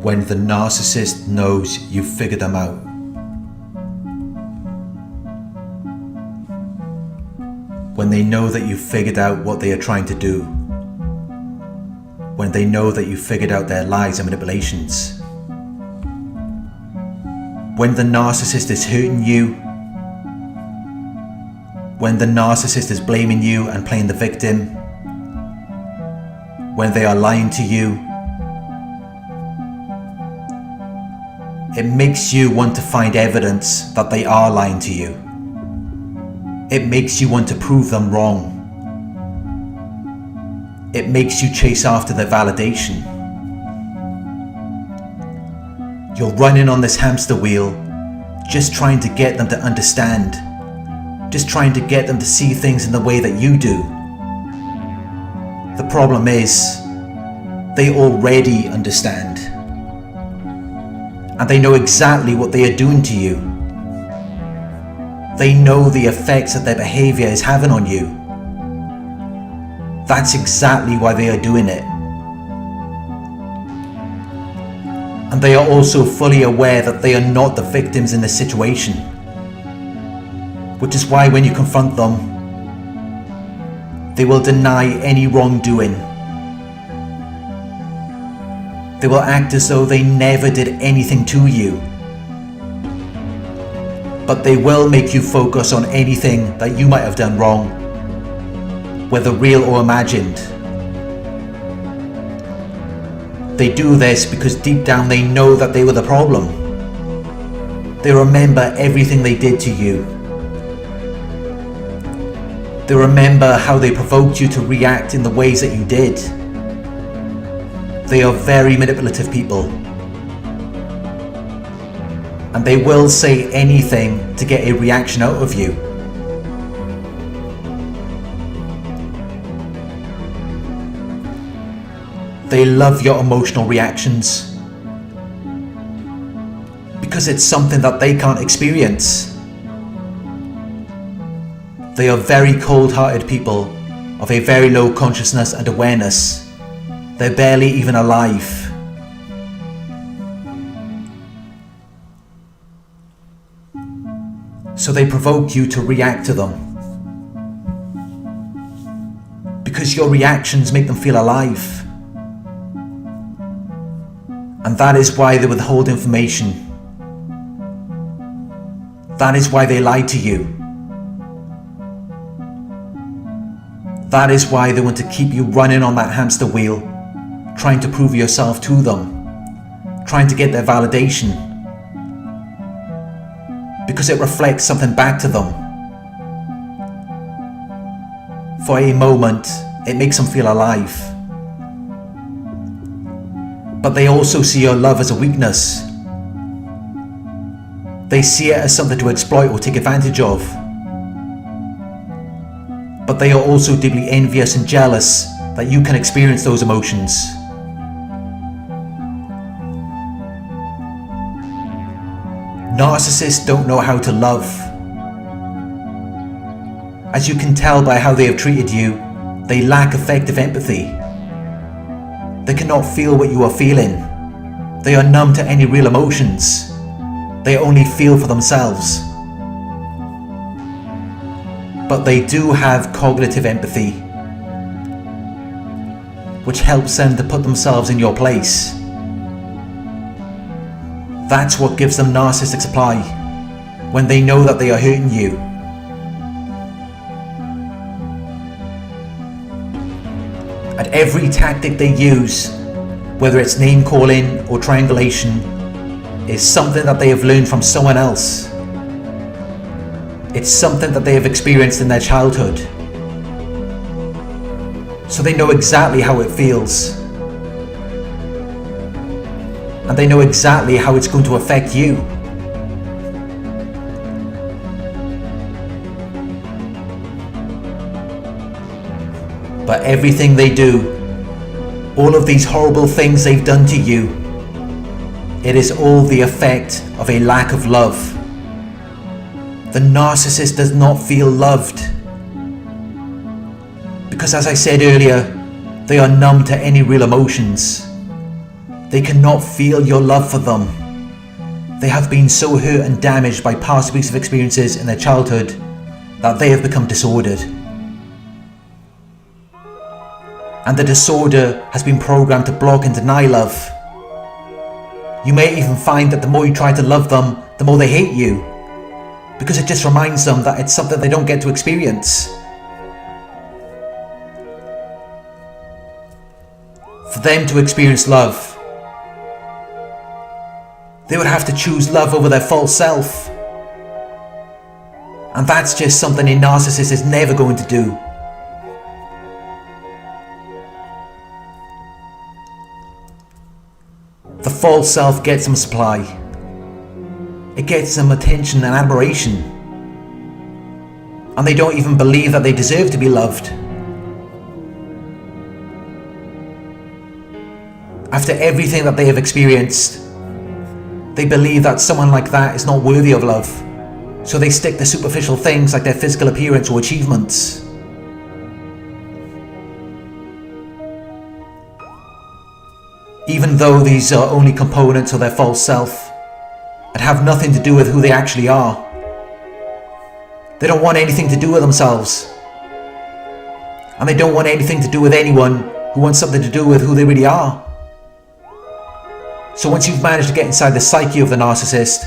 when the narcissist knows you've figured them out. When they know that you've figured out what they are trying to do. When they know that you've figured out their lies and manipulations. When the narcissist is hurting you. When the narcissist is blaming you and playing the victim. When they are lying to you. It makes you want to find evidence that they are lying to you. It makes you want to prove them wrong. It makes you chase after their validation. You're running on this hamster wheel, just trying to get them to understand, just trying to get them to see things in the way that you do. The problem is, they already understand. And they know exactly what they are doing to you. They know the effects that their behavior is having on you. That's exactly why they are doing it. And they are also fully aware that they are not the victims in this situation. Which is why when you confront them, they will deny any wrongdoing. They will act as though they never did anything to you. But they will make you focus on anything that you might have done wrong, whether real or imagined. They do this because deep down they know that they were the problem. They remember everything they did to you. They remember how they provoked you to react in the ways that you did. They are very manipulative people. And they will say anything to get a reaction out of you. They love your emotional reactions because it's something that they can't experience. They are very cold-hearted people of a very low consciousness and awareness. They're barely even alive. So they provoke you to react to them. Because your reactions make them feel alive. And that is why they withhold information. That is why they lie to you. That is why they want to keep you running on that hamster wheel, trying to prove yourself to them, trying to get their validation. Because it reflects something back to them. For a moment, it makes them feel alive. But they also see your love as a weakness. They see it as something to exploit or take advantage of. But they are also deeply envious and jealous that you can experience those emotions. Narcissists don't know how to love. As you can tell by how they have treated you, they lack effective empathy. They cannot feel what you are feeling. They are numb to any real emotions. They only feel for themselves. But they do have cognitive empathy, which helps them to put themselves in your place. That's what gives them narcissistic supply, when they know that they are hurting you. And every tactic they use, whether it's name calling or triangulation, is something that they have learned from someone else. It's something that they have experienced in their childhood. So they know exactly how it feels. And they know exactly how it's going to affect you. But everything they do, all of these horrible things they've done to you, it is all the effect of a lack of love. The narcissist does not feel loved. Because as I said earlier, they are numb to any real emotions. They cannot feel your love for them. They have been so hurt and damaged by past abusive experiences in their childhood that they have become disordered. And the disorder has been programmed to block and deny love. You may even find that the more you try to love them, the more they hate you, because it just reminds them that it's something they don't get to experience. For them to experience love, they would have to choose love over their false self. And that's just something a narcissist is never going to do. The false self gets them supply. It gets them attention and admiration. And they don't even believe that they deserve to be loved. After everything that they have experienced, they believe that someone like that is not worthy of love, so they stick to superficial things like their physical appearance or achievements. Even though these are only components of their false self and have nothing to do with who they actually are. They don't want anything to do with themselves. And they don't want anything to do with anyone who wants something to do with who they really are. So once you've managed to get inside the psyche of the narcissist,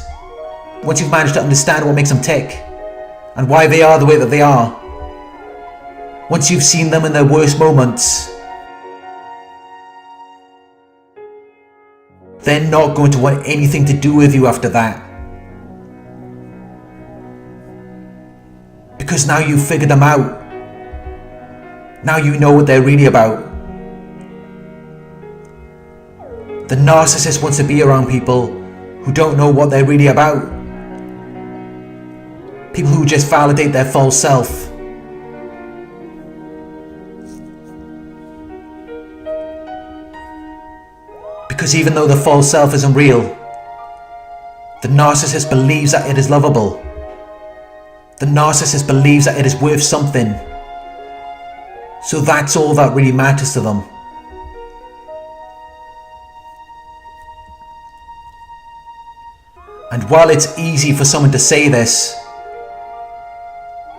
once you've managed to understand what makes them tick, and why they are the way that they are, once you've seen them in their worst moments, they're not going to want anything to do with you after that. Because now you've figured them out. Now you know what they're really about. The narcissist wants to be around people who don't know what they're really about. People who just validate their false self. Because even though the false self isn't real, the narcissist believes that it is lovable. The narcissist believes that it is worth something. So that's all that really matters to them. And while it's easy for someone to say this,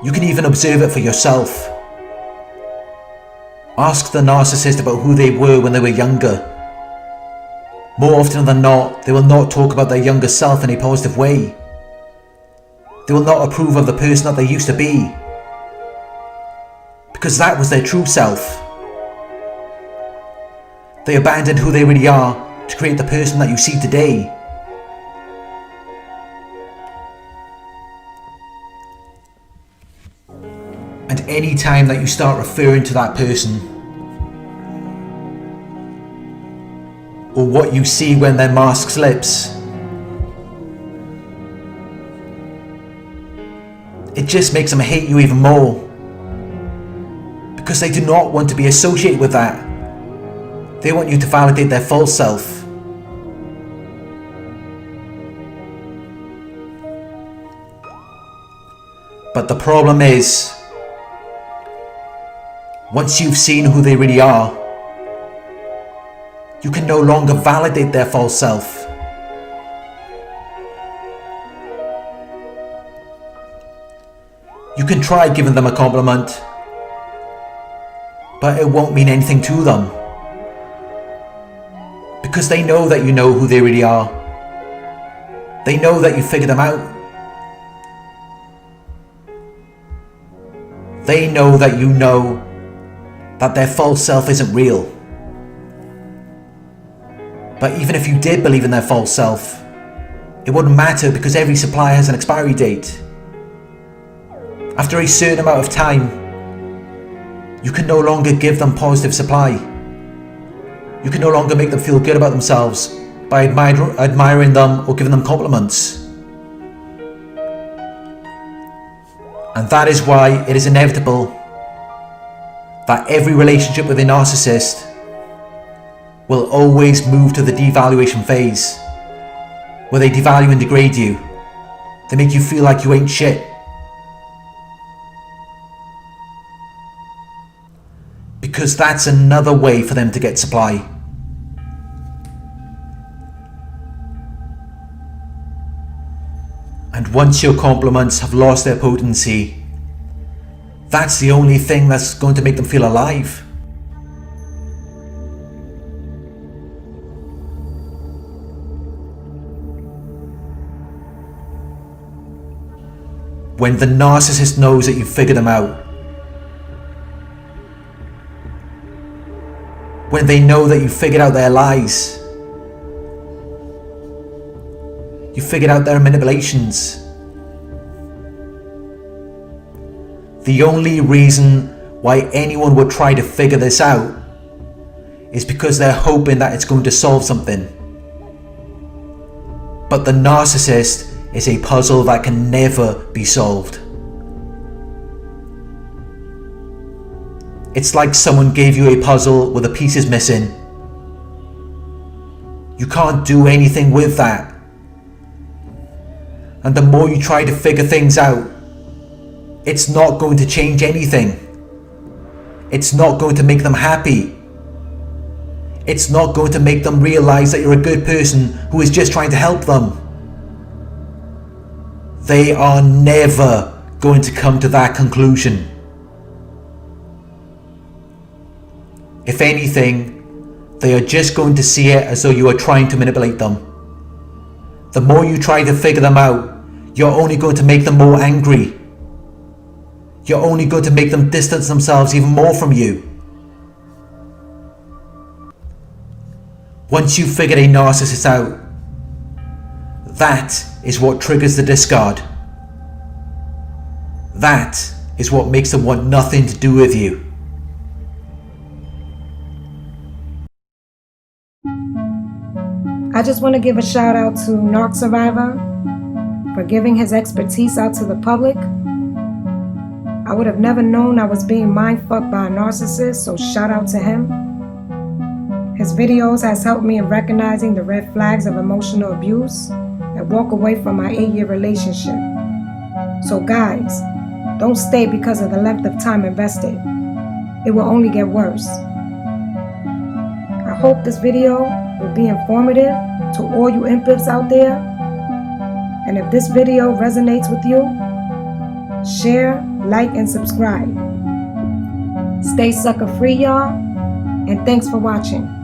you can even observe it for yourself. Ask the narcissist about who they were when they were younger. More often than not, they will not talk about their younger self in a positive way. They will not approve of the person that they used to be, because that was their true self. They abandoned who they really are to create the person that you see today. And any time that you start referring to that person, or what you see when their mask slips, it just makes them hate you even more. Because they do not want to be associated with that. They want you to validate their false self. But the problem is, once you've seen who they really are, you can no longer validate their false self. You can try giving them a compliment, but it won't mean anything to them. Because they know that you know who they really are. They know that you figured them out. They know that you know that their false self isn't real. But even if you did believe in their false self, it wouldn't matter because every supply has an expiry date. After a certain amount of time, you can no longer give them positive supply. You can no longer make them feel good about themselves by admiring them or giving them compliments. And that is why it is inevitable that every relationship with a narcissist will always move to the devaluation phase, where they devalue and degrade you. They make you feel like you ain't shit. Because that's another way for them to get supply. once your compliments have lost their potency, that's the only thing that's going to make them feel alive. When the narcissist knows that you've figured them out, when they know that you've figured out their lies, you figured out their manipulations. The only reason why anyone would try to figure this out is because they're hoping that it's going to solve something. But the narcissist is a puzzle that can never be solved. It's like someone gave you a puzzle with the pieces missing. You can't do anything with that. And the more you try to figure things out, it's not going to change anything. It's not going to make them happy. It's not going to make them realize that you're a good person who is just trying to help them. They are never going to come to that conclusion. If anything, they are just going to see it as though you are trying to manipulate them. The more you try to figure them out, you're only going to make them more angry. You're only going to make them distance themselves even more from you. Once you've figured a narcissist out, that is what triggers the discard. That is what makes them want nothing to do with you. I just want to give a shout out to Narc Survivor for giving his expertise out to the public. I would have never known I was being mind-fucked by a narcissist, so shout out to him. His videos has helped me in recognizing the red flags of emotional abuse and walk away from my 8-year relationship. So guys, don't stay because of the length of time invested. It will only get worse. I hope this video will be informative to all you empaths out there. And if this video resonates with you, share, like, and subscribe. Stay sucker free, y'all, and thanks for watching.